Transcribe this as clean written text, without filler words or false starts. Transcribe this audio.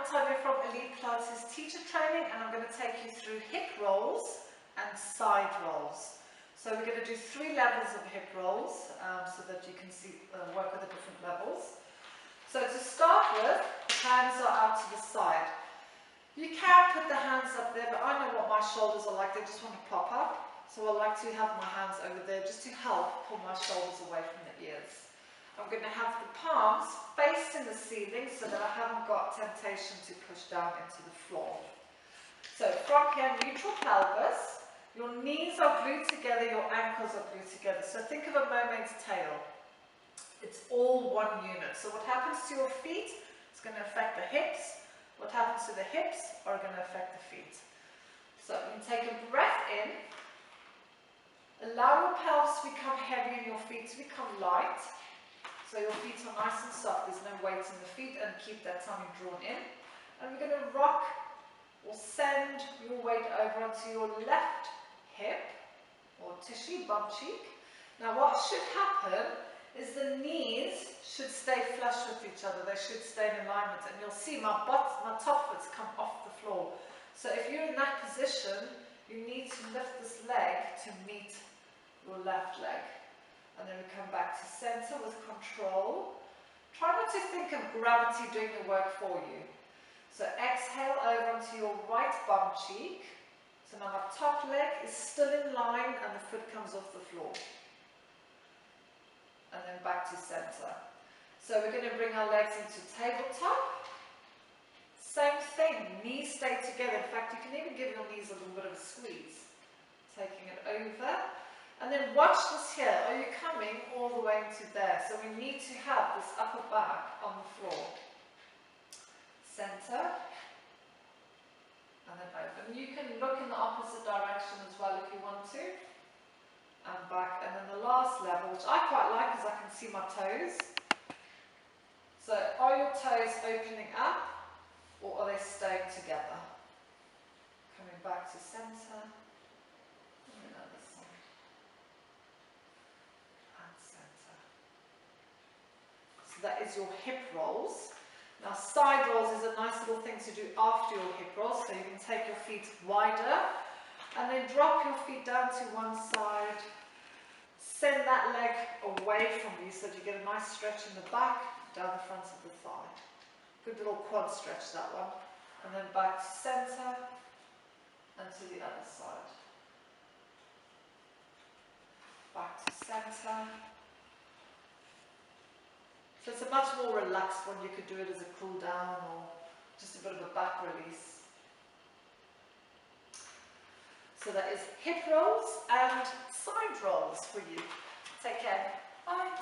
Tanja from Elite Pilates Teacher Training, and I'm going to take you through hip rolls and side rolls. So we're going to do 3 levels of hip rolls so that you can see work with the different levels. So to start with, hands are out to the side. You can put the hands up there, but I know what my shoulders are like, they just want to pop up. So I like to have my hands over there just to help pull my shoulders away from the ears. I'm going to have the palms faced in the ceiling so that I haven't got temptation to push down into the floor. So from here, neutral pelvis, your knees are glued together, your ankles are glued together. So think of a mermaid's tail. It's all one unit. So what happens to your feet is going to affect the hips. What happens to the hips are going to affect the feet. So you can take a breath in. Allow your pelvis to become heavy and your feet to become light. So your feet are nice and soft, there's no weight in the feet, and keep that tummy drawn in. And we're going to rock or send your weight over onto your left hip or tushy, bum cheek. Now what should happen is the knees should stay flush with each other, they should stay in alignment, and you'll see my top foot's come off the floor. So if you're in that position, you need to lift this leg to meet your left leg. And then we come back to center with control. Try not to think of gravity doing the work for you. So exhale over onto your right bum cheek. So now my top leg is still in line and the foot comes off the floor. And then back to center. So we're going to bring our legs into tabletop. Same thing, knees stay together. In fact, you can even give your knees a little bit of a squeeze. Taking it over. And then watch this here. Are you coming all the way into there? So we need to have this upper back on the floor. Center. And then open. You can look in the opposite direction as well if you want to. And back. And then the last level, which I quite like because I can see my toes. So are your toes opening up or are they staying together? Coming back to center. And the other side. That is your hip rolls. Now side rolls is a nice little thing to do after your hip rolls, so you can take your feet wider and then drop your feet down to one side, send that leg away from you so that you get a nice stretch in the back, down the front of the thigh. Good little quad stretch, that one. And then back to center and to the other side. Back to center. So it's a much more relaxed one. You could do it as a cool down or just a bit of a back release. So that is hip rolls and side rolls for you. Take care. Bye.